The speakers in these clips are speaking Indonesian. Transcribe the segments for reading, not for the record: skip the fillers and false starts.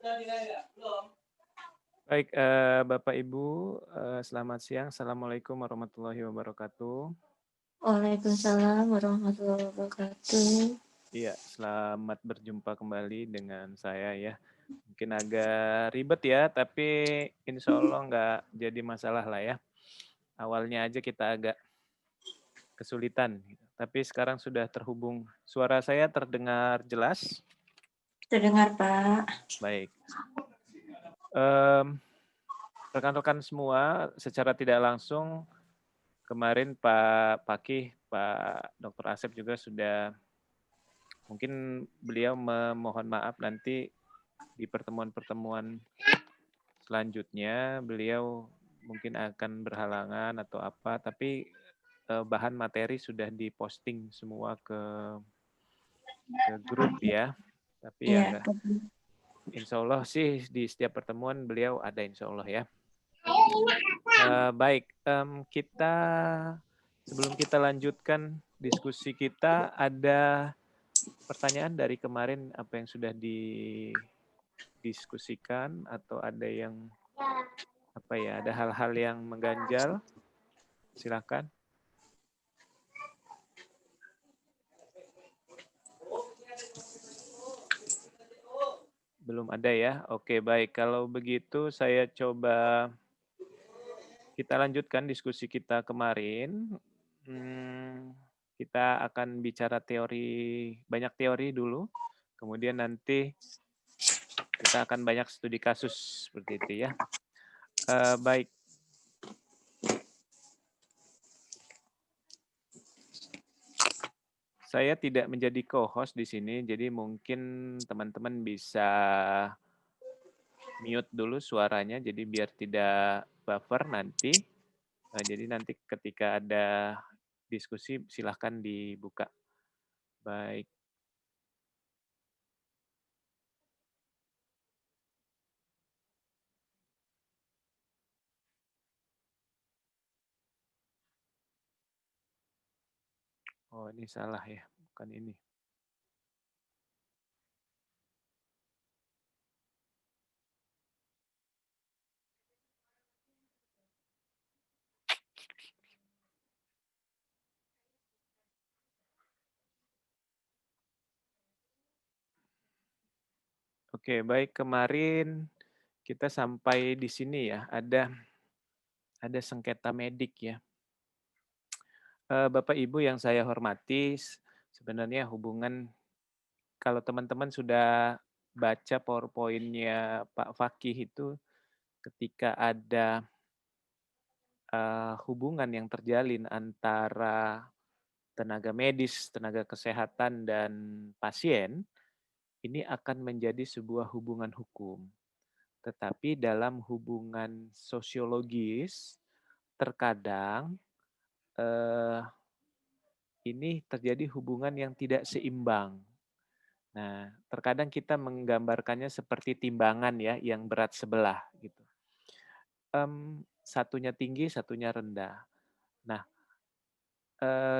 Baik, Bapak Ibu, selamat siang. Assalamualaikum warahmatullahi wabarakatuh. Waalaikumsalam warahmatullahi wabarakatuh. Iya, selamat berjumpa kembali dengan saya ya. Mungkin agak ribet ya, tapi insya Allah nggak jadi masalah lah ya. Awalnya aja kita agak kesulitan, tapi sekarang sudah terhubung. Suara saya terdengar jelas? Terdengar, Pak? Baik. Em, Rekan-rekan semua, secara tidak langsung kemarin Pak Pakih, Pak Dr. Asep juga sudah, mungkin beliau memohon maaf nanti di pertemuan-pertemuan selanjutnya beliau mungkin akan berhalangan atau apa, tapi bahan materi sudah diposting semua ke grup ya. Tapi ya Iya. enggak, insya Allah sih di setiap pertemuan beliau ada insya Allah ya. Baik, kita sebelum kita lanjutkan diskusi kita, ada pertanyaan dari kemarin apa yang sudah didiskusikan atau ada yang apa ya, ada hal-hal yang mengganjal? Silakan. Belum ada ya? Oke, baik. Kalau begitu saya coba kita lanjutkan diskusi kita kemarin. Kita akan bicara teori, banyak teori dulu. Kemudian nanti kita akan banyak studi kasus seperti itu ya. Baik. Saya tidak menjadi co-host di sini, jadi mungkin teman-teman bisa mute dulu suaranya, jadi biar tidak buffer nanti. Jadi nanti ketika ada diskusi silahkan dibuka. Baik. Oh, ini salah ya, bukan ini. Oke, baik, kemarin kita sampai di sini ya, ada sengketa medik ya. Bapak Ibu yang saya hormati, sebenarnya hubungan, kalau teman-teman sudah baca PowerPoint-nya Pak Fakih itu, ketika ada hubungan yang terjalin antara tenaga medis, tenaga kesehatan, dan pasien, ini akan menjadi sebuah hubungan hukum. Tetapi dalam hubungan sosiologis, terkadang ini terjadi hubungan yang tidak seimbang. Nah, terkadang kita menggambarkannya seperti timbangan ya, yang berat sebelah gitu. Satunya tinggi, satunya rendah. Nah,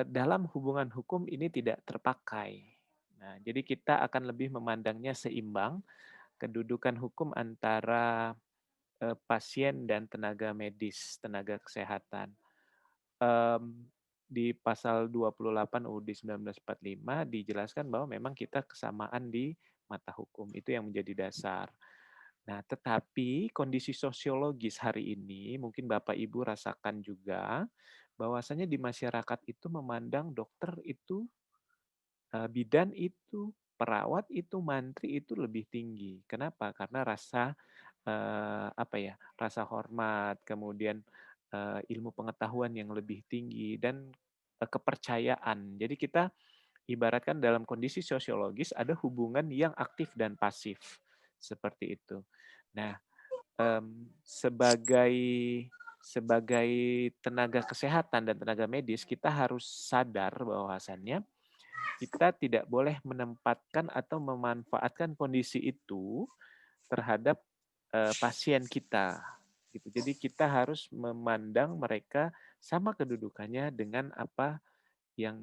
dalam hubungan hukum ini tidak terpakai. Nah, jadi kita akan lebih memandangnya seimbang, kedudukan hukum antara pasien dan tenaga medis, tenaga kesehatan. Di pasal 28 UUD 1945 dijelaskan bahwa memang kita kesamaan di mata hukum, itu yang menjadi dasar. Nah, tetapi kondisi sosiologis hari ini mungkin Bapak Ibu rasakan juga bahwasanya di masyarakat itu memandang dokter itu, bidan itu, perawat itu, mantri itu lebih tinggi. Kenapa? Karena rasa apa ya, rasa hormat, kemudian ilmu pengetahuan yang lebih tinggi dan kepercayaan. Jadi kita ibaratkan dalam kondisi sosiologis ada hubungan yang aktif dan pasif seperti itu. Nah, sebagai sebagai tenaga kesehatan dan tenaga medis kita harus sadar bahwasannya kita tidak boleh menempatkan atau memanfaatkan kondisi itu terhadap pasien kita gitu. Jadi kita harus memandang mereka sama kedudukannya dengan apa yang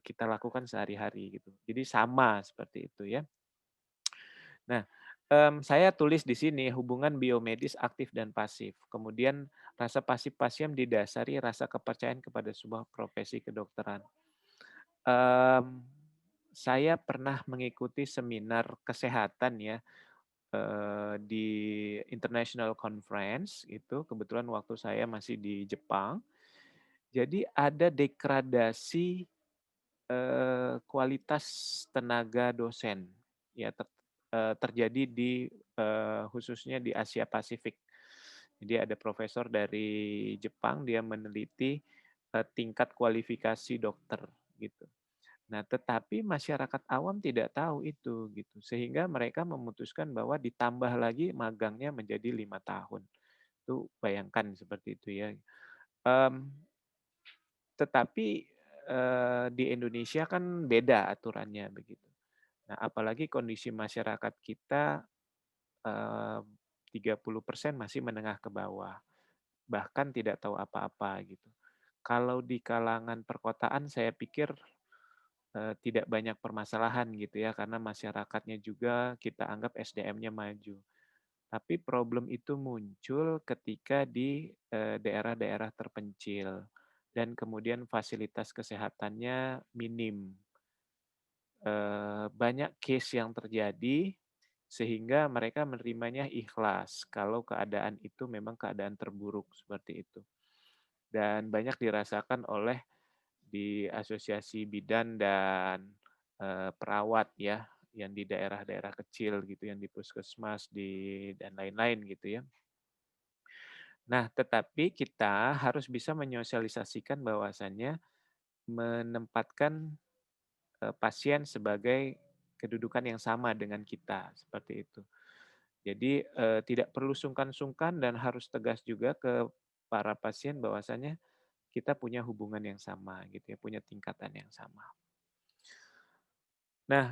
kita lakukan sehari-hari gitu. Jadi sama seperti itu ya. Nah, Saya tulis di sini hubungan biomedis aktif dan pasif. Kemudian rasa pasif pasien didasari rasa kepercayaan kepada sebuah profesi kedokteran. Mmm, saya pernah mengikuti seminar kesehatan ya, di international conference itu kebetulan waktu saya masih di Jepang. Jadi ada degradasi, kualitas tenaga dosen, ya terjadi di, khususnya di Asia Pasifik. Jadi ada profesor dari Jepang, dia meneliti, tingkat kualifikasi dokter, gitu. Nah, tetapi masyarakat awam tidak tahu itu, gitu. Sehingga mereka memutuskan bahwa ditambah lagi magangnya menjadi 5 tahun. Tuh bayangkan seperti itu ya. Mmm, tetapi, di Indonesia kan beda aturannya begitu. Nah, apalagi kondisi masyarakat kita, eee, 30% masih menengah ke bawah, bahkan tidak tahu apa-apa gitu. Kalau di kalangan perkotaan saya pikir, tidak banyak permasalahan gitu ya, karena masyarakatnya juga kita anggap SDM-nya maju. Tapi problem itu muncul ketika di, daerah-daerah terpencil dan kemudian fasilitas kesehatannya minim. Banyak case yang terjadi sehingga mereka menerimanya ikhlas kalau keadaan itu memang keadaan terburuk seperti itu. Dan banyak dirasakan oleh di asosiasi bidan dan, perawat ya, yang di daerah-daerah kecil gitu, yang di puskesmas, dan lain-lain gitu ya. Nah, tetapi kita harus bisa menyosialisasikan bahwasannya menempatkan, pasien sebagai kedudukan yang sama dengan kita, seperti itu. Jadi, tidak perlu sungkan-sungkan dan harus tegas juga ke para pasien bahwasanya kita punya hubungan yang sama gitu ya, punya tingkatan yang sama. Nah,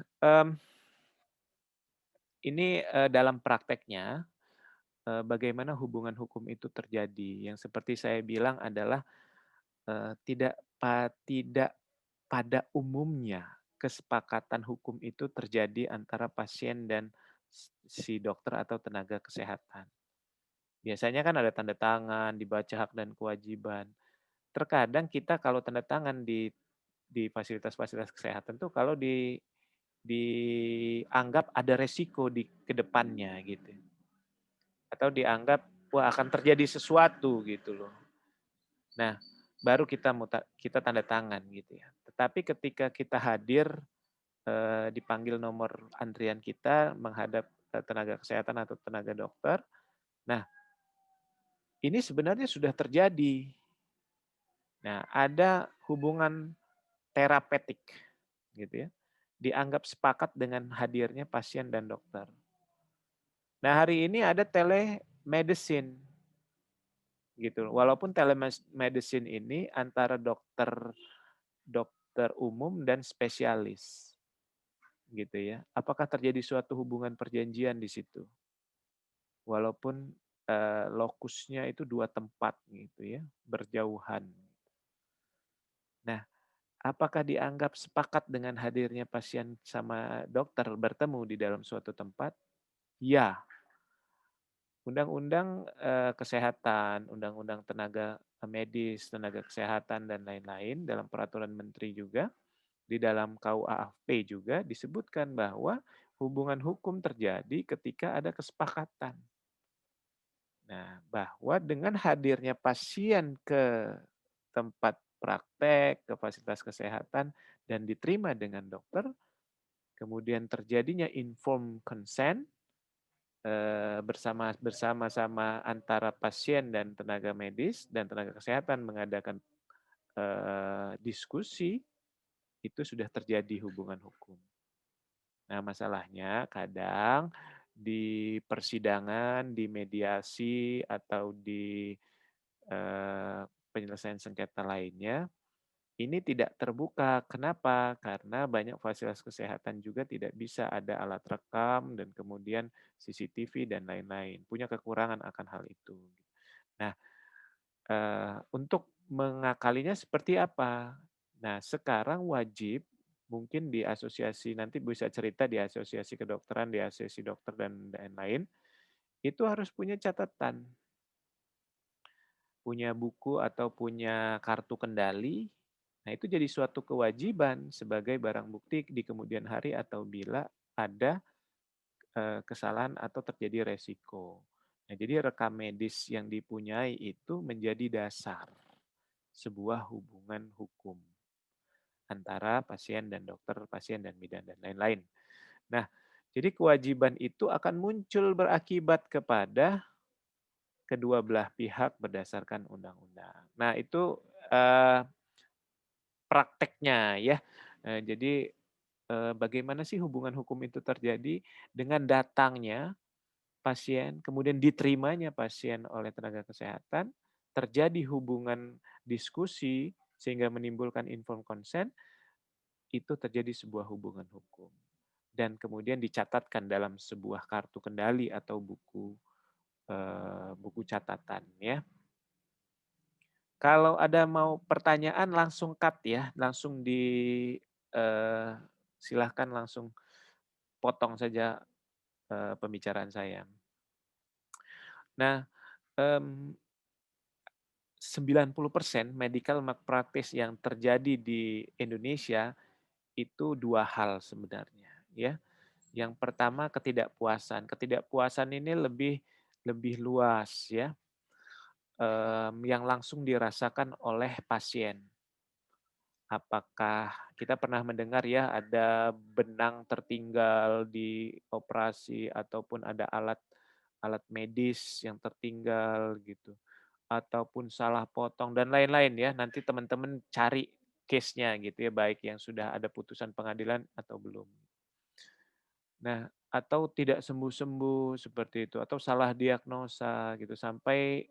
ini, dalam prakteknya, bagaimana hubungan hukum itu terjadi, yang seperti saya bilang adalah, tidak pada umumnya kesepakatan hukum itu terjadi antara pasien dan si dokter atau tenaga kesehatan. Biasanya kan ada tanda tangan, dibaca hak dan kewajiban. Terkadang kita kalau tanda tangan di fasilitas-fasilitas kesehatan tuh kalau dianggap ada resiko di ke depannya gitu, atau dianggap, wah akan terjadi sesuatu gitu loh. Nah, baru kita tanda tangan gitu ya. Tetapi ketika kita hadir, dipanggil nomor antrian kita menghadap, tenaga kesehatan atau tenaga dokter, nah ini sebenarnya sudah terjadi. Nah, ada hubungan terapeutik gitu ya, dianggap sepakat dengan hadirnya pasien dan dokter. Nah, hari ini ada telemedicine gitu. Walaupun telemedicine ini antara dokter dokter umum dan spesialis gitu ya. Apakah terjadi suatu hubungan perjanjian di situ? Walaupun, lokusnya itu 2 tempat gitu ya, berjauhan. Nah, apakah dianggap sepakat dengan hadirnya pasien sama dokter bertemu di dalam suatu tempat? Ya. Undang-undang, kesehatan, undang-undang tenaga medis, tenaga kesehatan, dan lain-lain dalam peraturan menteri juga, di dalam KUHP juga disebutkan bahwa hubungan hukum terjadi ketika ada kesepakatan. Nah, bahwa dengan hadirnya pasien ke tempat praktek, ke fasilitas kesehatan, dan diterima dengan dokter, kemudian terjadinya informed consent, bersama-sama antara pasien dan tenaga medis dan tenaga kesehatan mengadakan, diskusi, itu sudah terjadi hubungan hukum. Nah, masalahnya kadang di persidangan, di mediasi, atau di, eee, penyelesaian sengketa lainnya, ini tidak terbuka. Kenapa? Karena banyak fasilitas kesehatan juga tidak bisa ada alat rekam dan kemudian CCTV dan lain-lain, punya kekurangan akan hal itu. Nah, untuk mengakalinya seperti apa? Nah, sekarang wajib mungkin di asosiasi nanti bisa cerita di asosiasi kedokteran, di asosiasi dokter dan lain-lain, itu harus punya catatan, punya buku atau punya kartu kendali. Nah, itu jadi suatu kewajiban sebagai barang bukti di kemudian hari atau bila ada kesalahan atau terjadi resiko. Nah, jadi rekam medis yang dipunyai itu menjadi dasar sebuah hubungan hukum antara pasien dan dokter, pasien dan bidan dan lain-lain. Nah, jadi kewajiban itu akan muncul berakibat kepada kedua belah pihak berdasarkan undang-undang. Nah, itu prakteknya ya. Jadi bagaimana sih hubungan hukum itu terjadi dengan datangnya pasien, kemudian diterimanya pasien oleh tenaga kesehatan, terjadi hubungan diskusi sehingga menimbulkan informed consent, itu terjadi sebuah hubungan hukum. Dan kemudian dicatatkan dalam sebuah kartu kendali atau buku catatan ya. Kalau ada mau pertanyaan langsung cut ya, langsung silahkan langsung potong saja pembicaraan saya. Nah, 90% medical malpractice yang terjadi di Indonesia itu dua hal sebenarnya ya. Yang pertama ketidakpuasan. Ketidakpuasan ini lebih lebih luas ya, yang langsung dirasakan oleh pasien. Apakah kita pernah mendengar ya ada benang tertinggal di operasi ataupun ada alat alat medis yang tertinggal gitu, ataupun salah potong dan lain-lain ya. Nanti teman-teman cari case-nya gitu ya, baik yang sudah ada putusan pengadilan atau belum. Nah, atau tidak sembuh-sembuh seperti itu, atau salah diagnosa gitu sampai,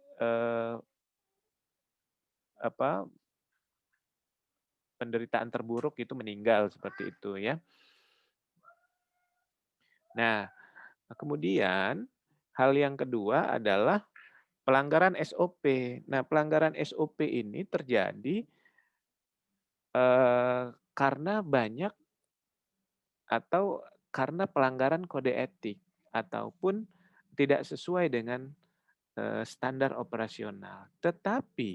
apa, penderitaan terburuk itu meninggal seperti itu ya. Nah, kemudian hal yang kedua adalah pelanggaran SOP. Nah, pelanggaran SOP ini terjadi, karena banyak atau karena pelanggaran kode etik ataupun tidak sesuai dengan standar operasional. Tetapi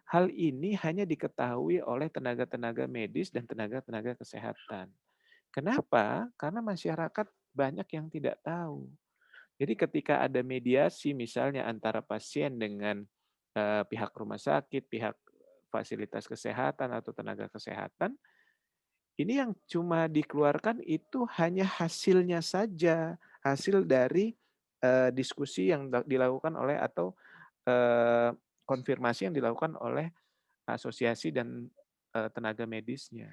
hal ini hanya diketahui oleh tenaga-tenaga medis dan tenaga-tenaga kesehatan. Kenapa? Karena masyarakat banyak yang tidak tahu. Jadi ketika ada mediasi misalnya antara pasien dengan pihak rumah sakit, pihak fasilitas kesehatan atau tenaga kesehatan, ini yang cuma dikeluarkan itu hanya hasilnya saja, hasil dari diskusi yang dilakukan oleh atau konfirmasi yang dilakukan oleh asosiasi dan tenaga medisnya.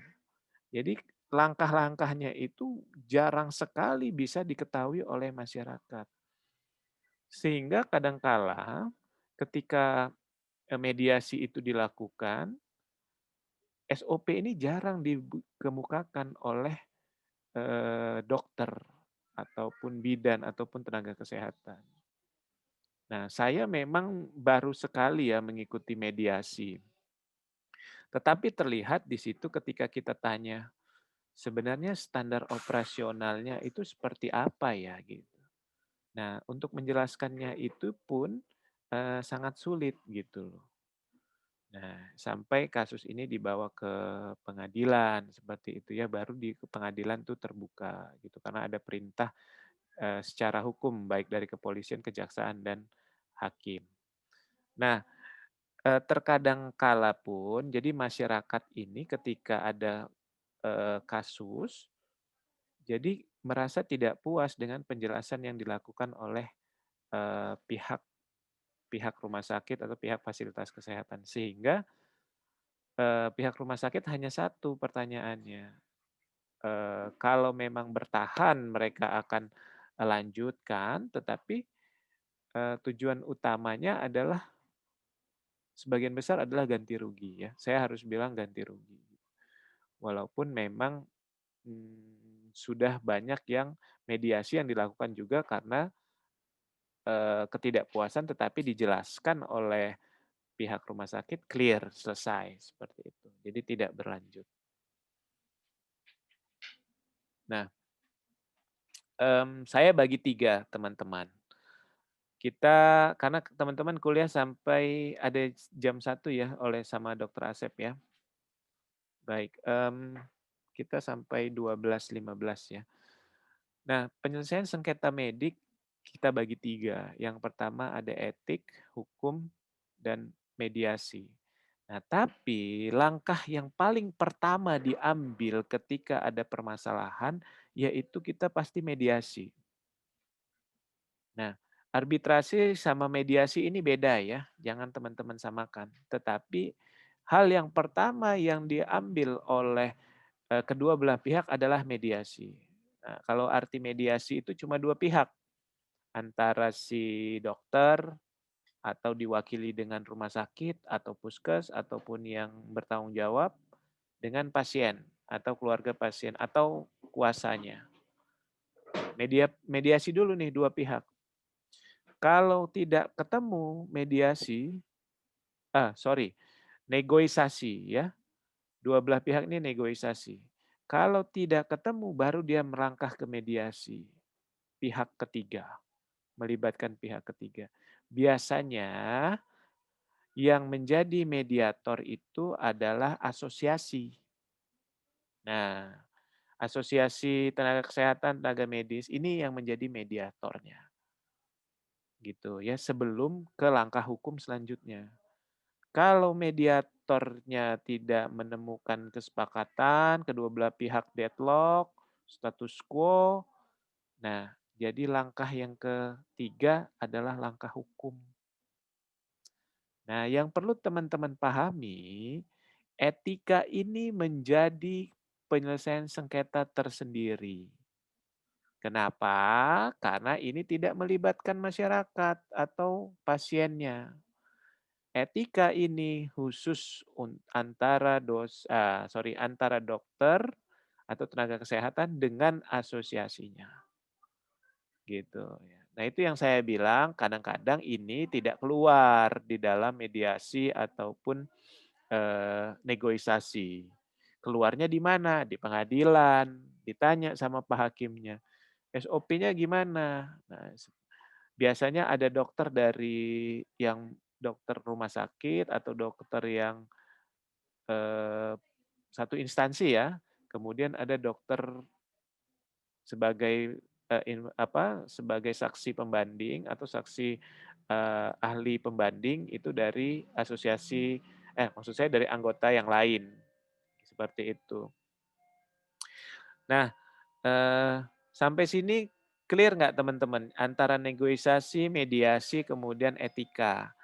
Jadi langkah-langkahnya itu jarang sekali bisa diketahui oleh masyarakat. Sehingga kadangkala ketika mediasi itu dilakukan, SOP ini jarang dikemukakan oleh dokter ataupun bidan ataupun tenaga kesehatan. Nah, saya memang baru sekali ya mengikuti mediasi. Tetapi terlihat di situ ketika kita tanya, sebenarnya standar operasionalnya itu seperti apa ya gitu. Nah, untuk menjelaskannya itu pun sangat sulit gitu loh. Nah, sampai kasus ini dibawa ke pengadilan seperti itu ya, baru di pengadilan tuh terbuka gitu karena ada perintah secara hukum baik dari kepolisian, kejaksaan dan hakim. Nah, terkadang kala pun jadi masyarakat ini ketika ada kasus, jadi merasa tidak puas dengan penjelasan yang dilakukan oleh pihak pihak rumah sakit atau pihak fasilitas kesehatan. Sehingga pihak rumah sakit hanya satu pertanyaannya, kalau memang bertahan mereka akan lanjutkan, tetapi tujuan utamanya adalah sebagian besar adalah ganti rugi ya. Saya harus bilang ganti rugi. Walaupun memang sudah banyak yang mediasi yang dilakukan juga karena ketidakpuasan tetapi dijelaskan oleh pihak rumah sakit clear, selesai seperti itu. Jadi tidak berlanjut. Nah, saya bagi 3 teman-teman. Kita karena teman-teman kuliah sampai ada jam 1 ya oleh sama Dokter Asep ya. Baik, kita sampai 12.15 ya. Nah, penyelesaian sengketa medik kita bagi 3. Yang pertama ada etik, hukum, dan mediasi. Nah, tapi langkah yang paling pertama diambil ketika ada permasalahan, yaitu kita pasti mediasi. Nah, arbitrasi sama mediasi ini beda ya, jangan teman-teman samakan. Tetapi hal yang pertama yang diambil oleh kedua belah pihak adalah mediasi. Nah, kalau arti mediasi itu cuma dua pihak, antara si dokter atau diwakili dengan rumah sakit atau puskes ataupun yang bertanggung jawab dengan pasien atau keluarga pasien atau kuasanya. Mediasi dulu nih dua pihak. Kalau tidak ketemu mediasi, negosiasi ya. Dua belah pihak ini negosiasi. Kalau tidak ketemu baru dia melangkah ke mediasi. Pihak ketiga, melibatkan pihak ketiga. Biasanya yang menjadi mediator itu adalah asosiasi. Nah, asosiasi tenaga kesehatan, tenaga medis ini yang menjadi mediatornya. Gitu ya, sebelum ke langkah hukum selanjutnya. Kalau mediatornya tidak menemukan kesepakatan, kedua belah pihak deadlock, status quo, nah jadi langkah yang ketiga adalah langkah hukum. Nah, yang perlu teman-teman pahami, etika ini menjadi penyelesaian sengketa tersendiri. Kenapa? Karena ini tidak melibatkan masyarakat atau pasiennya. Etika ini khusus antara dokter atau tenaga kesehatan dengan asosiasinya, gitu ya. Nah, itu yang saya bilang kadang-kadang ini tidak keluar di dalam mediasi ataupun, negosiasi. Keluarnya di mana? Di pengadilan, ditanya sama pak hakimnya, "SOP-nya gimana?" Nah, biasanya ada dokter dari yang dokter rumah sakit atau dokter yang, eee, satu instansi ya, kemudian ada dokter sebagai, sebagai saksi pembanding atau saksi, ahli pembanding itu dari maksud saya dari anggota yang lain, seperti itu. Nah, sampai sini clear nggak teman-teman antara negosiasi, mediasi, kemudian etika?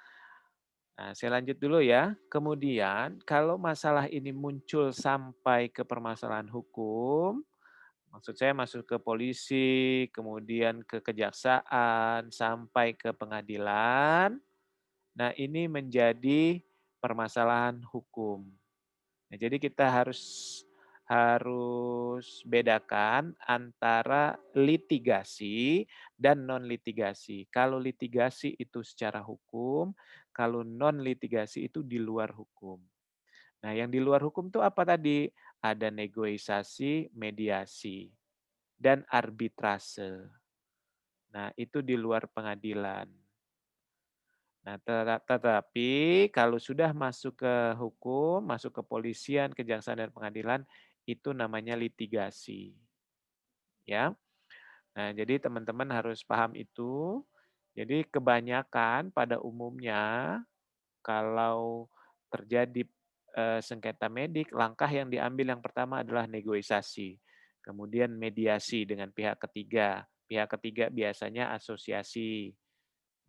Nah, saya lanjut dulu ya. Kemudian kalau masalah ini muncul sampai ke permasalahan hukum, maksud saya masuk ke polisi, kemudian ke kejaksaan, sampai ke pengadilan. Nah, ini menjadi permasalahan hukum. Nah, jadi kita harus harus bedakan antara litigasi dan non litigasi. Kalau litigasi itu secara hukum, kalau non litigasi itu di luar hukum. Nah, yang di luar hukum itu apa tadi? Ada negosiasi, mediasi, dan arbitrase. Nah, itu di luar pengadilan. Nah, tetapi kalau sudah masuk ke hukum, masuk ke polisian, kejaksaan dan pengadilan, itu namanya litigasi. Ya. Nah, jadi teman-teman harus paham itu. Jadi kebanyakan pada umumnya kalau terjadi sengketa medik, langkah yang diambil yang pertama adalah negosiasi. Kemudian mediasi dengan pihak ketiga. Pihak ketiga biasanya asosiasi.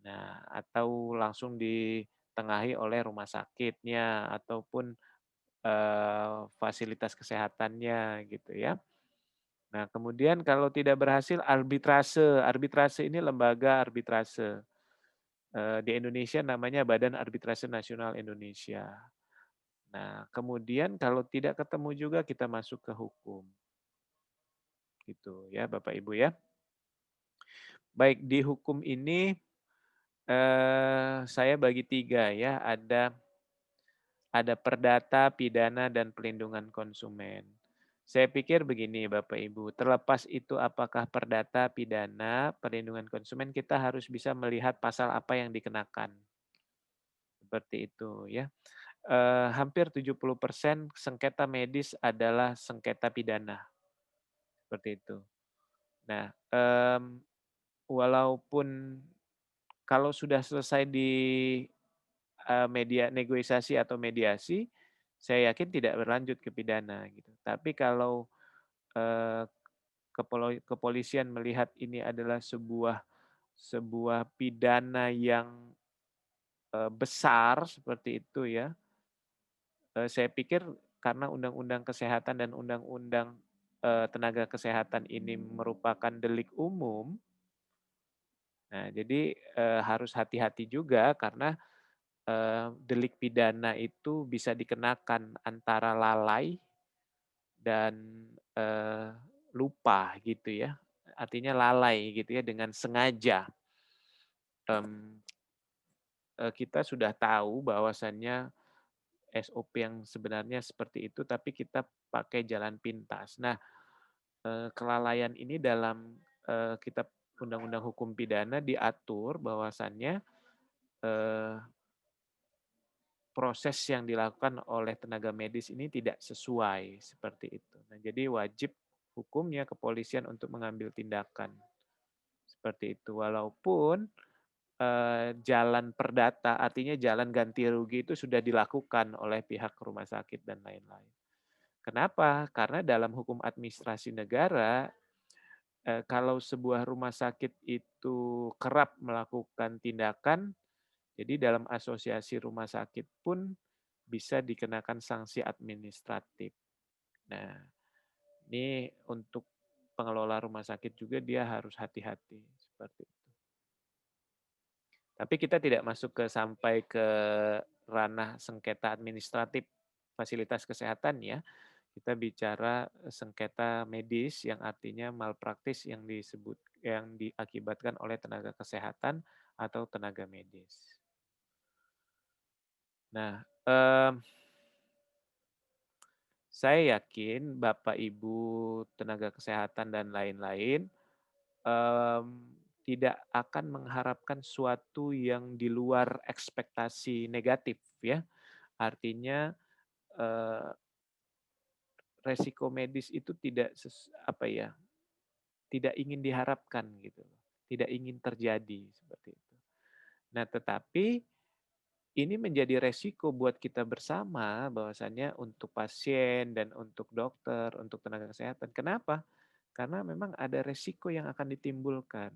Nah, atau langsung ditengahi oleh rumah sakitnya ataupun, fasilitas kesehatannya gitu ya. Nah, kemudian kalau tidak berhasil arbitrase. Arbitrase ini lembaga arbitrase, di Indonesia namanya Badan Arbitrase Nasional Indonesia. Nah, kemudian kalau tidak ketemu juga kita masuk ke hukum. Gitu ya Bapak Ibu ya. Baik, di hukum ini, saya bagi 3 ya, ada perdata, pidana, dan pelindungan konsumen. Saya pikir begini Bapak Ibu, terlepas itu apakah perdata, pidana, perlindungan konsumen, kita harus bisa melihat pasal apa yang dikenakan. Seperti itu ya. Hampir 70% sengketa medis adalah sengketa pidana, seperti itu. Nah, walaupun kalau sudah selesai di, media negosiasi atau mediasi, saya yakin tidak berlanjut ke pidana gitu. Tapi kalau, eee, kepolisian melihat ini adalah sebuah sebuah pidana yang, besar seperti itu ya, saya pikir karena Undang-Undang Kesehatan dan Undang-Undang, Tenaga Kesehatan ini merupakan delik umum, nah jadi, harus hati-hati juga karena, delik pidana itu bisa dikenakan antara lalai dan, eee, lupa gitu ya. Artinya lalai gitu ya dengan sengaja, mmm, kita sudah tahu bahwasannya SOP yang sebenarnya seperti itu, tapi kita pakai jalan pintas. Nah, kelalaian ini dalam, kitab Undang-Undang Hukum Pidana diatur bahwasannya, eee, proses yang dilakukan oleh tenaga medis ini tidak sesuai, seperti itu. Nah, jadi wajib hukumnya kepolisian untuk mengambil tindakan, seperti itu. Walaupun, jalan perdata, artinya jalan ganti rugi itu sudah dilakukan oleh pihak rumah sakit dan lain-lain. Kenapa? Karena dalam hukum administrasi negara, kalau sebuah rumah sakit itu kerap melakukan tindakan, jadi dalam asosiasi rumah sakit pun bisa dikenakan sanksi administratif. Nah, ini untuk pengelola rumah sakit juga dia harus hati-hati seperti itu. Tapi kita tidak masuk sampai ke ranah sengketa administratif fasilitas kesehatan ya. Kita bicara sengketa medis yang artinya malpraktis yang diakibatkan oleh tenaga kesehatan atau tenaga medis. Nah, saya yakin Bapak Ibu tenaga kesehatan dan lain-lain, mmm, tidak akan mengharapkan suatu yang di luar ekspektasi negatif ya. Artinya, eee, resiko medis itu tidak apa ya, tidak ingin diharapkan gitu loh, tidak ingin terjadi seperti itu. Nah, tetapi ini menjadi resiko buat kita bersama bahwasannya untuk pasien dan untuk dokter, untuk tenaga kesehatan. Kenapa? Karena memang ada resiko yang akan ditimbulkan.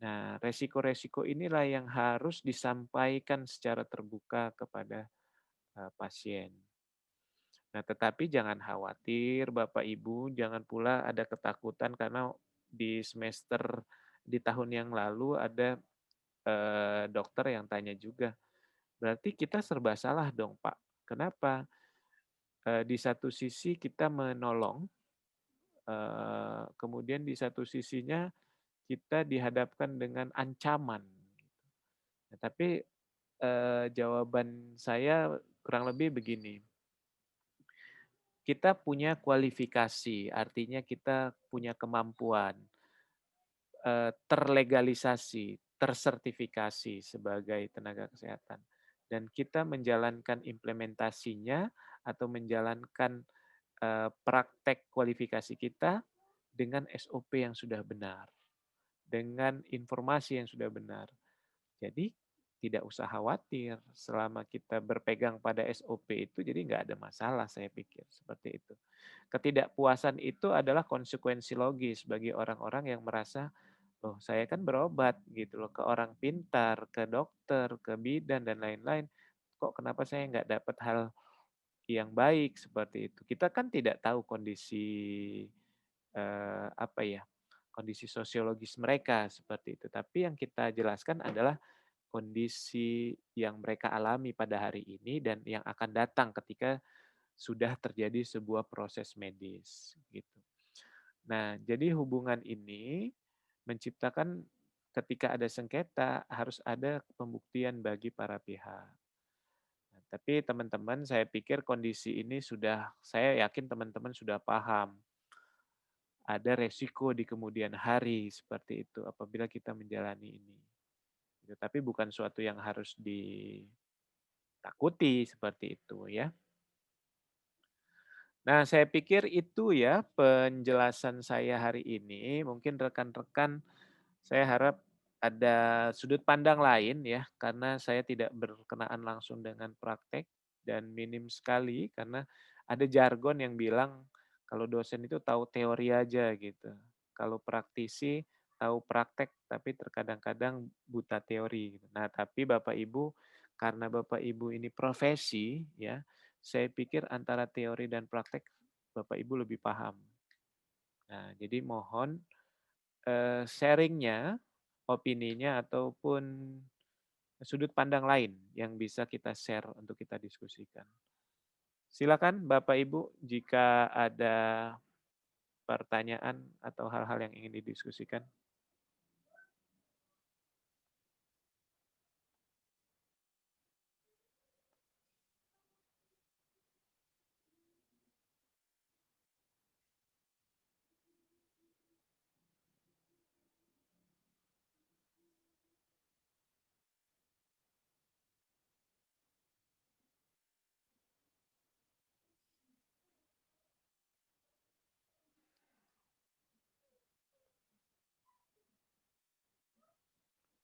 Nah, resiko-resiko inilah yang harus disampaikan secara terbuka kepada, pasien. Nah, tetapi jangan khawatir Bapak Ibu, jangan pula ada ketakutan karena di tahun yang lalu ada, dokter yang tanya juga, "Berarti kita serba salah dong, Pak. Kenapa?" Di satu sisi kita menolong, kemudian di satu sisinya kita dihadapkan dengan ancaman. Nah, tapi, jawaban saya kurang lebih begini, kita punya kualifikasi, artinya kita punya kemampuan, terlegalisasi, tersertifikasi sebagai tenaga kesehatan. Dan kita menjalankan implementasinya atau menjalankan, praktek kualifikasi kita dengan SOP yang sudah benar, dengan informasi yang sudah benar. Jadi tidak usah khawatir selama kita berpegang pada SOP itu jadi nggak ada masalah saya pikir, seperti itu. Ketidakpuasan itu adalah konsekuensi logis bagi orang-orang yang merasa, "Loh saya kan berobat gitu loh ke orang pintar, ke dokter, ke bidan dan lain-lain, kok kenapa saya nggak dapat hal yang baik?" Seperti itu. Kita kan tidak tahu kondisi, apa ya, kondisi sosiologis mereka seperti itu. Tapi yang kita jelaskan adalah kondisi yang mereka alami pada hari ini dan yang akan datang ketika sudah terjadi sebuah proses medis, gitu. Nah, jadi hubungan ini menciptakan ketika ada sengketa harus ada pembuktian bagi para pihak. Tapi teman-teman, saya pikir kondisi ini saya yakin teman-teman sudah paham. Ada resiko di kemudian hari seperti itu apabila kita menjalani ini. Gitu. Tapi bukan suatu yang harus ditakuti seperti itu ya. Nah, saya pikir itu ya penjelasan saya hari ini. Mungkin rekan-rekan saya harap ada sudut pandang lain ya, karena saya tidak berkenaan langsung dengan praktek dan minim sekali karena ada jargon yang bilang kalau dosen itu tahu teori aja gitu. Kalau praktisi tahu praktek tapi terkadang-kadang buta teori gitu. Nah, tapi Bapak Ibu karena Bapak Ibu ini profesi ya, saya pikir antara teori dan praktek Bapak Ibu lebih paham. Nah, jadi mohon sharing-nya, opininya, ataupun sudut pandang lain yang bisa kita share untuk kita diskusikan. Silakan Bapak Ibu jika ada pertanyaan atau hal-hal yang ingin didiskusikan.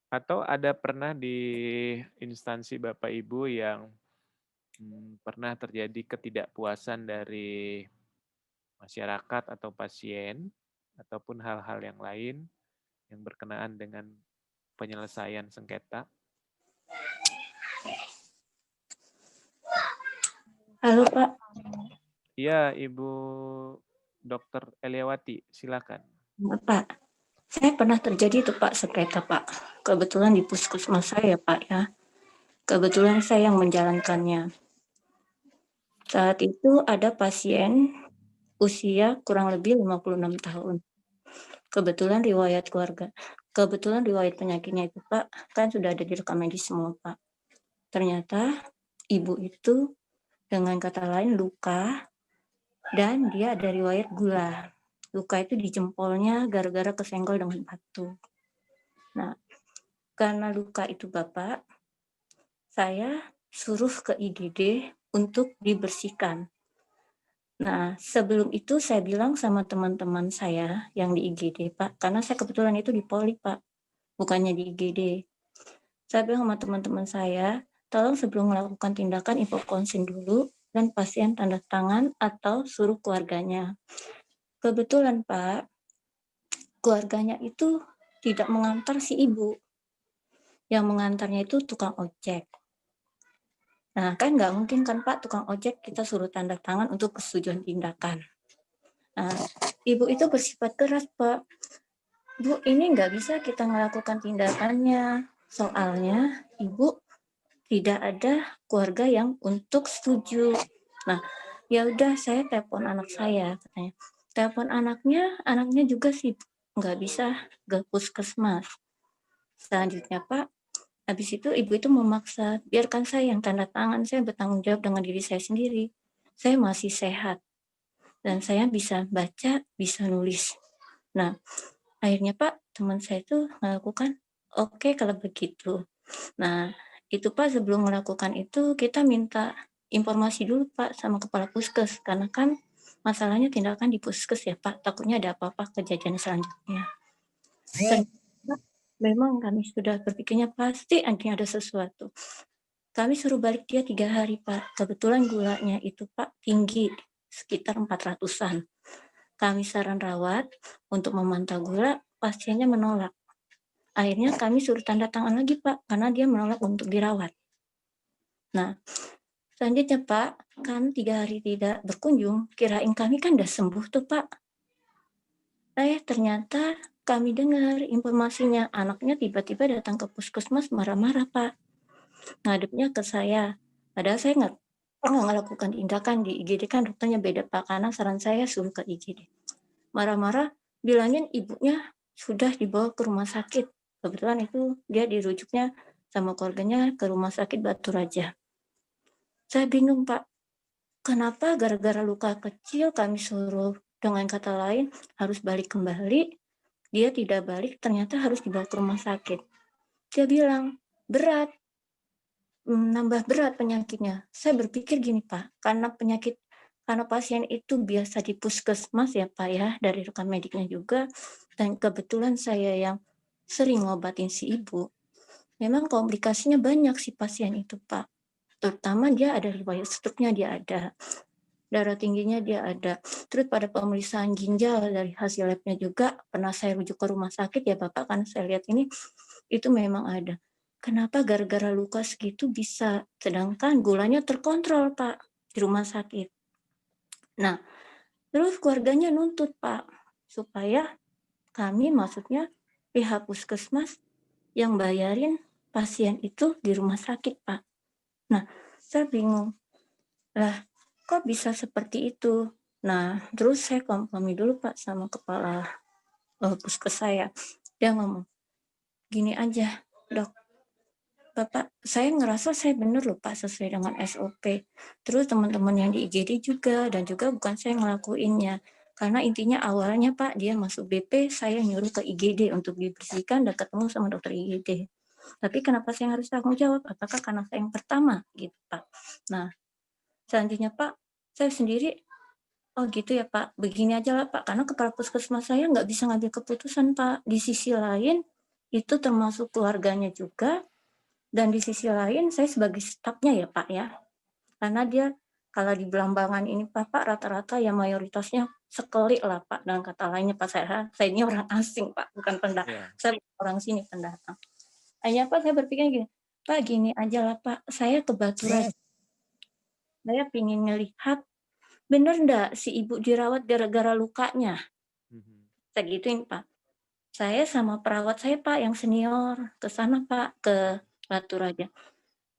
Atau ada pernah di instansi Bapak Ibu yang pernah terjadi ketidakpuasan dari masyarakat atau pasien, ataupun hal-hal yang lain yang berkenaan dengan penyelesaian sengketa? Halo Pak. Iya, Ibu Dokter Eliawati, silakan. Pak, saya pernah terjadi itu Pak sengketa Pak. Kebetulan di puskesmas saya Pak ya. Kebetulan saya yang menjalankannya. Saat itu ada pasien usia kurang lebih 56 tahun. Kebetulan riwayat penyakitnya itu Pak, kan sudah ada di rekam medis semua Pak. Ternyata ibu itu dengan kata lain luka dan dia ada riwayat gula. Luka itu di jempolnya gara-gara kesenggol dengan batu. Nah, karena luka itu Bapak, saya suruh ke IGD untuk dibersihkan. Nah, sebelum itu saya bilang sama teman-teman saya yang di IGD, Pak, karena saya kebetulan itu di Poli, Pak, bukannya di IGD. Saya bilang sama teman-teman saya, tolong sebelum melakukan tindakan info konsen dulu dan pasien tanda tangan atau suruh keluarganya. Kebetulan, Pak, keluarganya itu tidak mengantar si ibu. Yang mengantarnya itu tukang ojek. Nah, kan nggak mungkin kan Pak, tukang ojek kita suruh tanda tangan untuk persetujuan tindakan. Nah, ibu itu bersifat keras Pak. Bu, ini nggak bisa kita melakukan tindakannya. Soalnya ibu tidak ada keluarga yang untuk setuju. Nah, ya udah saya telepon anak saya katanya. Telepon anaknya juga sih nggak bisa ke puskesmas. Selanjutnya Pak, habis itu ibu itu memaksa, biarkan saya yang tanda tangan, saya bertanggung jawab dengan diri saya sendiri. Saya masih sehat dan saya bisa baca, bisa nulis. Nah, akhirnya Pak, teman saya itu melakukan, oke kalau begitu. Nah, itu Pak sebelum melakukan itu kita minta informasi dulu Pak sama kepala puskes, karena kan masalahnya tindakan di puskes ya Pak, takutnya ada apa-apa kejadian selanjutnya. Ternyata memang kami sudah berpikirnya pasti ada sesuatu. Kami suruh balik dia 3 hari Pak, kebetulan gulanya itu Pak tinggi, sekitar 400-an. Kami saran rawat untuk memantau gula, pasiennya menolak. Akhirnya kami suruh tanda tangan lagi Pak, karena dia menolak untuk dirawat. Nah, selanjutnya Pak, kan 3 hari tidak berkunjung, kirain kami kan udah sembuh tuh Pak. Ternyata kami dengar informasinya, anaknya tiba-tiba datang ke puskesmas marah-marah Pak. Ngadepnya ke saya, padahal saya nggak melakukan tindakan di IGD, kan dokternya beda Pak, karena saran saya suruh ke IGD. Marah-marah, bilangin ibunya sudah dibawa ke rumah sakit. Kebetulan itu dia dirujuknya sama keluarganya ke rumah sakit Batu Raja. Saya bingung, Pak. Kenapa gara-gara luka kecil kami suruh dengan kata lain harus balik kembali, dia tidak balik, ternyata harus dibawa ke rumah sakit. Dia bilang, "Berat, nambah berat penyakitnya." Saya berpikir gini, Pak, karena pasien itu biasa di puskesmas ya, Pak, ya, dari rekam mediknya juga, dan kebetulan saya yang sering ngobatin si ibu, memang komplikasinya banyak si pasien itu, Pak. Terutama dia ada riwayat stroke-nya dia ada, darah tingginya dia ada. Terus pada pemeriksaan ginjal dari hasil lab-nya juga pernah saya rujuk ke rumah sakit ya Bapak, karena saya lihat ini itu memang ada. Kenapa gara-gara luka segitu bisa, sedangkan gulanya terkontrol Pak di rumah sakit. Nah, terus keluarganya nuntut Pak, supaya kami maksudnya pihak puskesmas yang bayarin pasien itu di rumah sakit Pak. Nah, saya bingung, lah kok bisa seperti itu? Nah, terus saya kompromi dulu Pak sama kepala puskes saya. Dia ngomong, gini aja, dok, Bapak, saya ngerasa saya bener loh Pak sesuai dengan SOP. Terus teman-teman yang di IGD juga, dan juga bukan saya ngelakuinnya. Karena intinya awalnya Pak, dia masuk BP, saya nyuruh ke IGD untuk dibersihkan dan ketemu sama dokter IGD. Tapi kenapa saya harus tanggung jawab? Apakah karena saya yang pertama? Gitu Pak. Nah, selanjutnya Pak, saya sendiri, oh gitu ya Pak, begini aja lah Pak, karena kepala puskesmas saya nggak bisa ngambil keputusan Pak. Di sisi lain, itu termasuk keluarganya juga, dan di sisi lain saya sebagai stafnya ya Pak ya, karena dia kalau di Belambangan ini Pak, rata-rata ya mayoritasnya sekeli lah Pak, dengan kata lainnya Pak, saya ini orang asing Pak, bukan pendatang, Ya. saya orang sini pendatang. Akhirnya Pak saya berpikir gini, Pak gini aja lah Pak, saya ke Baturan, saya pingin ngelihat bener nggak si ibu dirawat gara-gara lukanya. Mhm. Saya gituin Pak. Saya sama perawat saya Pak yang senior, ke sana Pak, ke Batu Raja.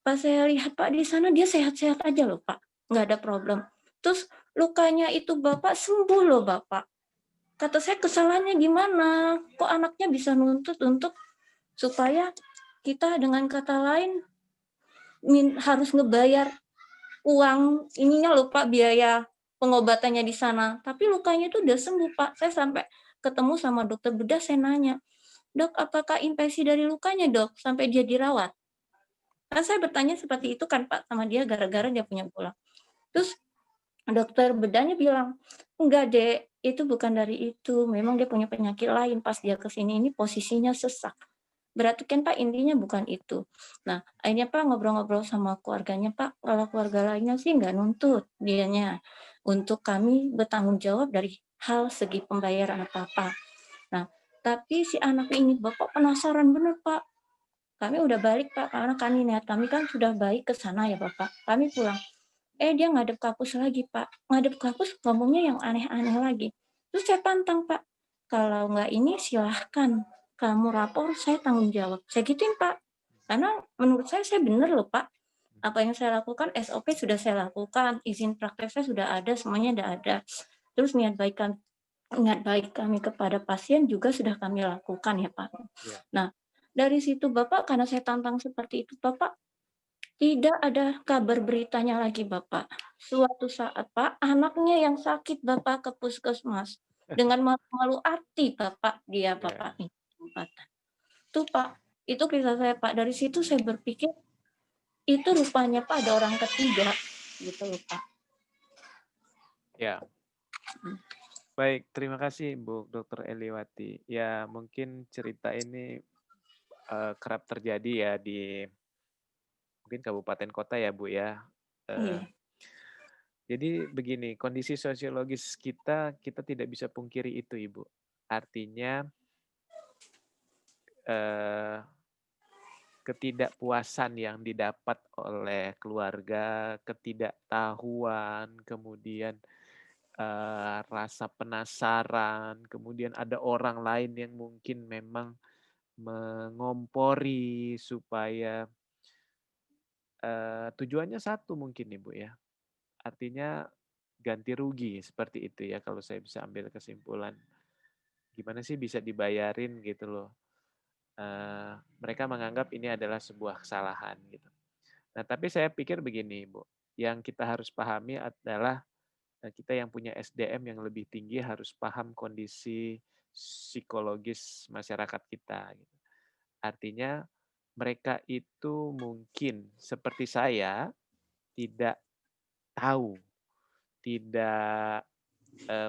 Pas saya lihat Pak di sana dia sehat-sehat aja loh Pak, nggak ada problem. Terus lukanya itu Bapak sembuh loh Bapak. Kata saya kesalahannya gimana? Kok anaknya bisa nuntut untuk supaya kita dengan kata lain harus ngebayar uang ininya loh Pak, biaya pengobatannya di sana. Tapi lukanya itu udah sembuh Pak. Saya sampai ketemu sama dokter bedah, saya nanya, "Dok, apakah infeksi dari lukanya, Dok, sampai dia dirawat?" Kan saya bertanya seperti itu kan Pak sama dia gara-gara dia punya bola. Terus dokter bedahnya bilang, "Enggak, Dek, itu bukan dari itu. Memang dia punya penyakit lain. Pas dia ke sini ini posisinya sesak." Berarti kan Pak intinya bukan itu. Nah, akhirnya Pak ngobrol-ngobrol sama keluarganya, Pak, kalau keluarga lainnya sih nggak nuntut dianya untuk kami bertanggung jawab dari hal segi pembayaran apa-apa. Nah, tapi si anak ini Bapak penasaran bener, Pak. Kami udah balik, Pak, karena kami niat kami kan sudah baik ke sana ya, Bapak. Kami pulang. Dia ngadep kapus lagi, Pak. Ngadep kapus ngomongnya yang aneh-aneh lagi. Terus saya pantang, Pak. Kalau nggak ini silahkan kamu rapor, saya tanggung jawab. Saya gituin, Pak. Karena menurut saya bener loh, Pak. Apa yang saya lakukan, SOP sudah saya lakukan, izin praktek saya sudah ada, semuanya sudah ada. Terus niat baik kami kepada pasien juga sudah kami lakukan ya, Pak. Ya. Nah, dari situ Bapak, karena saya tantang seperti itu, Bapak, tidak ada kabar beritanya lagi, Bapak. Suatu saat, Pak, anaknya yang sakit, Bapak, ke puskesmas. Dengan malu-malu hati, Bapak, dia, Ya. Bapak, ini kesempatan. Tuh, Pak, itu kisah saya, Pak. Dari situ saya berpikir, itu rupanya, Pak, ada orang ketiga, gitu loh, Pak. Ya. Baik, terima kasih Bu Dr. Eliwati. Ya, mungkin cerita ini kerap terjadi ya di mungkin kabupaten kota ya Bu ya. Eh, Iya, jadi begini, kondisi sosiologis kita tidak bisa pungkiri itu Ibu. Artinya eh, ketidakpuasan yang didapat oleh keluarga, ketidaktahuan, kemudian rasa penasaran, kemudian ada orang lain yang mungkin memang mengompori supaya tujuannya satu mungkin Ibu ya, artinya ganti rugi seperti itu ya kalau saya bisa ambil kesimpulan. Gimana sih bisa dibayarin gitu loh. Mereka menganggap ini adalah sebuah kesalahan gitu. Nah, tapi saya pikir begini, Bu. yang kita harus pahami adalah kita yang punya SDM yang lebih tinggi harus paham kondisi psikologis masyarakat kita, gitu. Artinya mereka itu mungkin seperti saya tidak tahu, tidak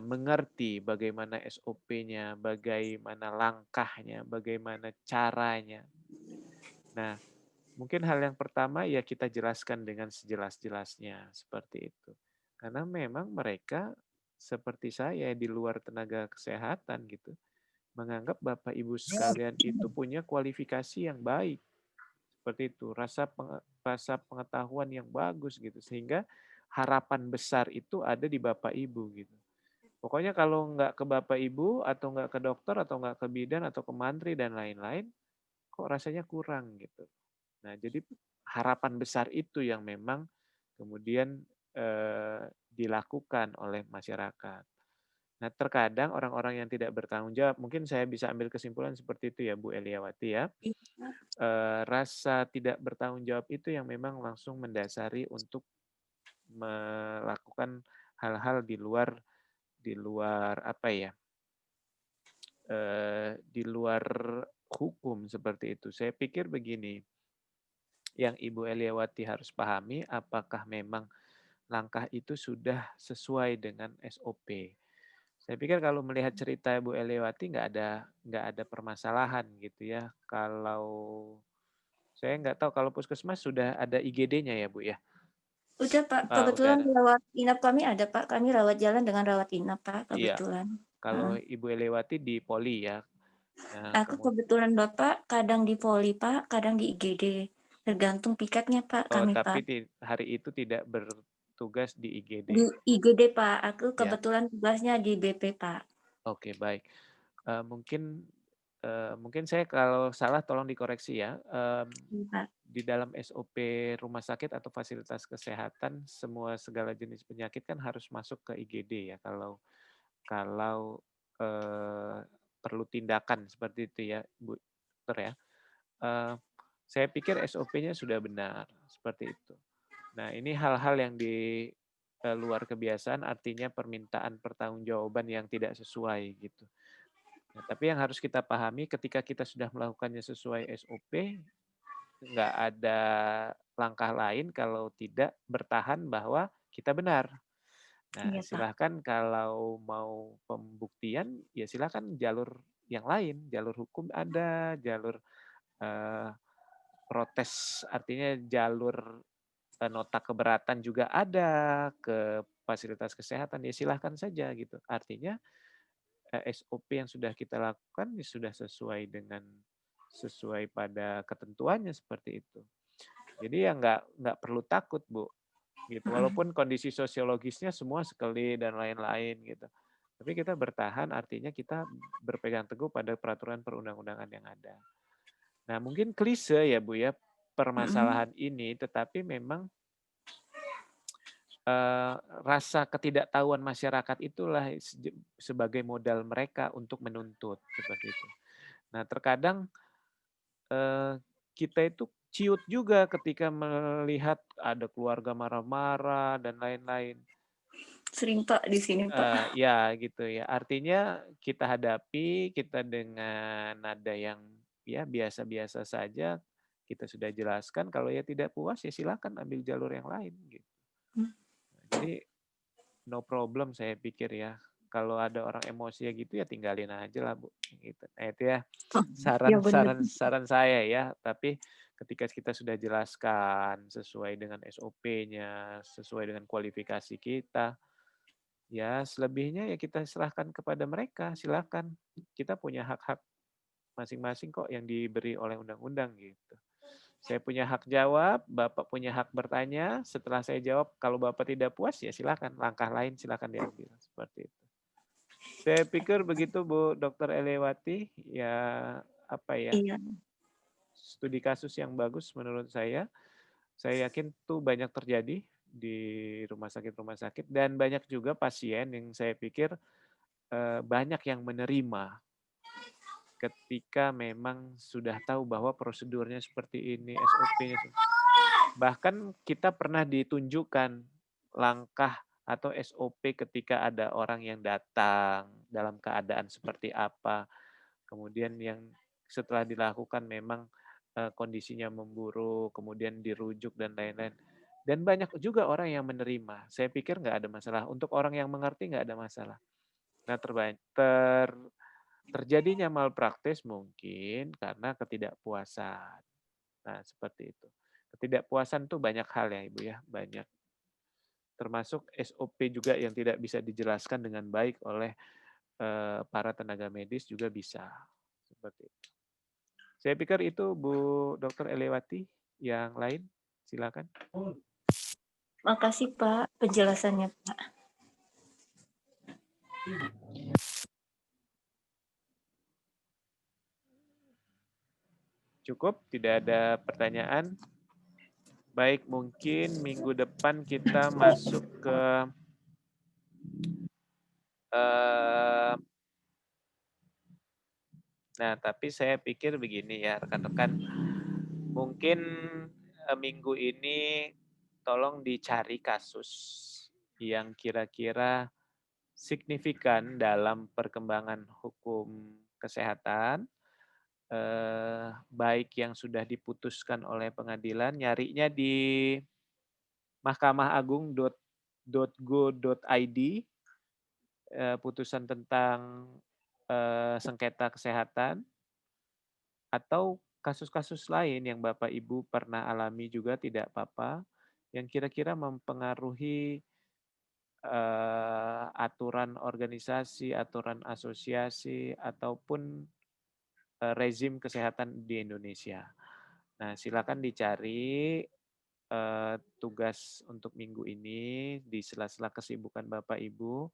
mengerti bagaimana SOP-nya, bagaimana langkahnya, bagaimana caranya. Nah, mungkin hal yang pertama ya kita jelaskan dengan sejelas-jelasnya seperti itu. Karena memang mereka seperti saya di luar tenaga kesehatan gitu, menganggap Bapak Ibu sekalian itu punya kualifikasi yang baik. Seperti itu, rasa pengetahuan yang bagus gitu sehingga harapan besar itu ada di Bapak Ibu gitu. Pokoknya kalau nggak ke Bapak Ibu atau nggak ke dokter atau nggak ke bidan atau ke mantri dan lain-lain, kok rasanya kurang gitu. Nah, jadi harapan besar itu yang memang kemudian dilakukan oleh masyarakat. Nah, terkadang orang-orang yang tidak bertanggung jawab, mungkin saya bisa ambil kesimpulan seperti itu ya, Bu Eliawati ya. Iya. Rasa tidak bertanggung jawab itu yang memang langsung mendasari untuk melakukan hal-hal di luar apa ya? Di luar hukum seperti itu. Saya pikir begini, yang Ibu Eliawati harus pahami apakah memang langkah itu sudah sesuai dengan SOP. Saya pikir kalau melihat cerita Bu Eliawati nggak ada permasalahan gitu ya. Kalau saya nggak tahu kalau puskesmas sudah ada IGD-nya ya Bu ya? Udah Pak, Udah kebetulan ada. rawat inap kami ada Pak, kami rawat jalan dengan rawat inap Pak, Iya. kebetulan. Kalau Heeh. Ibu Eliawati di Poli ya. Nah, Aku kebetulan Bapak kadang di Poli Pak, kadang di IGD, tergantung piketnya Pak, kami tapi Pak. hari itu tidak bertugas di IGD. Di IGD Pak, aku Ya. kebetulan tugasnya di BP Pak. Oke, baik. Mungkin saya kalau salah tolong dikoreksi ya. Iya Pak. Di dalam SOP rumah sakit atau fasilitas kesehatan, semua segala jenis penyakit kan harus masuk ke IGD ya, kalau kalau, perlu tindakan seperti itu ya, Bu Dokter ya. Eee, saya pikir SOP-nya sudah benar, seperti itu. Nah, ini hal-hal yang di, luar kebiasaan, artinya permintaan pertanggungjawaban yang tidak sesuai gitu. Nah, tapi yang harus kita pahami ketika kita sudah melakukannya sesuai SOP, nggak ada langkah lain kalau tidak bertahan bahwa kita benar. Nah, Iya Pak. silahkan kalau mau pembuktian, ya silahkan jalur yang lain, jalur hukum ada, jalur eh, protes, artinya jalur nota keberatan juga ada ke fasilitas kesehatan, ya silahkan saja gitu. Artinya SOP yang sudah kita lakukan ya sudah sesuai pada ketentuannya seperti itu. Jadi ya nggak perlu takut Bu, gitu. Heeh. Walaupun kondisi sosiologisnya semua sekali dan lain-lain gitu. Tapi kita bertahan artinya kita berpegang teguh pada peraturan perundang-undangan yang ada. Nah mungkin klise ya Bu ya Mhm. permasalahan ini, tetapi memang rasa ketidaktahuan masyarakat itulah sebagai modal mereka untuk menuntut seperti itu. Nah terkadang kita itu ciut juga ketika melihat ada keluarga marah-marah dan lain-lain. Sering Pak di sini Pak. Ya gitu ya. Artinya kita hadapi, kita dengan nada yang ya biasa-biasa saja, kita sudah jelaskan, kalau ya tidak puas ya silakan ambil jalur yang lain gitu. Mmm. Jadi no problem saya pikir ya. Kalau ada orang emosi ya gitu ya tinggalin aja lah Bu, gitu. Nah itu ya Oh, iya saran bener. saran saran saya ya, tapi ketika kita sudah jelaskan sesuai dengan SOP-nya, sesuai dengan kualifikasi kita, ya selebihnya ya kita serahkan kepada mereka, silakan. Kita punya hak-hak masing-masing kok yang diberi oleh undang-undang gitu. Saya punya hak jawab, Bapak punya hak bertanya. Setelah saya jawab, kalau Bapak tidak puas ya silakan, langkah lain silakan diambil seperti itu. Saya pikir begitu Bu Dokter Elewati, ya apa ya, Iya. studi kasus yang bagus menurut saya. Saya yakin tuh banyak terjadi di rumah sakit dan banyak juga pasien yang saya pikir banyak yang menerima ketika memang sudah tahu bahwa prosedurnya seperti ini, SOP-nya. Bahkan kita pernah ditunjukkan langkah atau SOP ketika ada orang yang datang dalam keadaan seperti apa. Kemudian yang setelah dilakukan memang kondisinya memburuk, kemudian dirujuk dan lain-lain. Dan banyak juga orang yang menerima. Saya pikir nggak ada masalah. Untuk orang yang mengerti nggak ada masalah. Nah, terjadinya malpraktis mungkin karena ketidakpuasan. Nah, seperti itu. Ketidakpuasan tuh banyak hal ya, Ibu ya, banyak. Termasuk SOP juga yang tidak bisa dijelaskan dengan baik oleh para tenaga medis juga bisa. Seperti itu. Saya pikir itu Bu Dr. Elewati. Yang lain, silakan. Makasih Pak penjelasannya Pak. Cukup, tidak ada pertanyaan. Baik, mungkin minggu depan kita masuk ke nah, tapi saya pikir begini ya, rekan-rekan. Mungkin minggu ini tolong dicari kasus yang kira-kira signifikan dalam perkembangan hukum kesehatan, baik yang sudah diputuskan oleh pengadilan, nyarinya di mahkamaagung.go.id, putusan tentang sengketa kesehatan, atau kasus-kasus lain yang Bapak Ibu pernah alami juga tidak apa-apa, yang kira-kira mempengaruhi aturan organisasi, aturan asosiasi, ataupun rezim kesehatan di Indonesia. Nah, silakan dicari tugas untuk minggu ini di sela-sela kesibukan Bapak Ibu.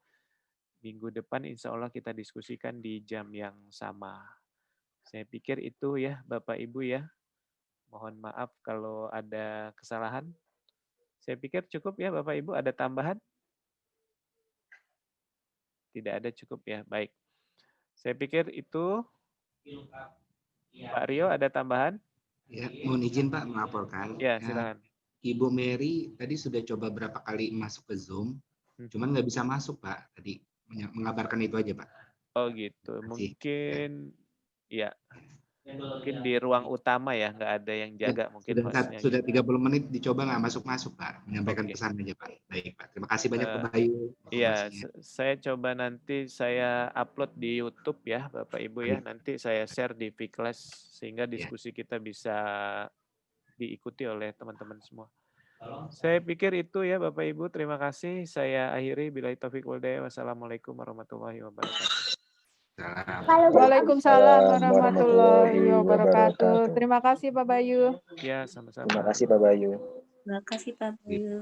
Minggu depan insya Allah kita diskusikan di jam yang sama. Saya pikir itu ya Bapak Ibu ya. Mohon maaf kalau ada kesalahan. Saya pikir cukup ya Bapak Ibu, ada tambahan? Tidak ada, cukup ya, baik. Saya pikir itu. Pak Rio ada tambahan? Ya, mohon izin Pak melaporkan. Ya, silakan. Ibu Mary tadi sudah coba berapa kali masuk ke Zoom, cuman nggak bisa masuk Pak. Tadi mengabarkan itu aja Pak. Oh gitu, mungkin ya. Mungkin di ruang utama ya, nggak ada yang jaga mungkin hostnya. Sudah 30 menit dicoba nggak masuk-masuk Pak. Menyampaikan pesan aja Pak. Baik Pak, terima kasih banyak Pak Bayu. Iya, saya coba nanti saya upload di YouTube ya Bapak Ibu ya. Nanti saya share di Vclass sehingga diskusi kita bisa diikuti oleh teman-teman semua. Saya pikir itu ya Bapak Ibu, terima kasih. Saya akhiri, billahi taufiq wal hidayah. Wassalamualaikum warahmatullahi wabarakatuh. Waalaikumsalam warahmatullahi wabarakatuh. Terima kasih Pak Bayu. Ya, sama-sama. Terima kasih Pak Bayu. Terima kasih Pak Bayu.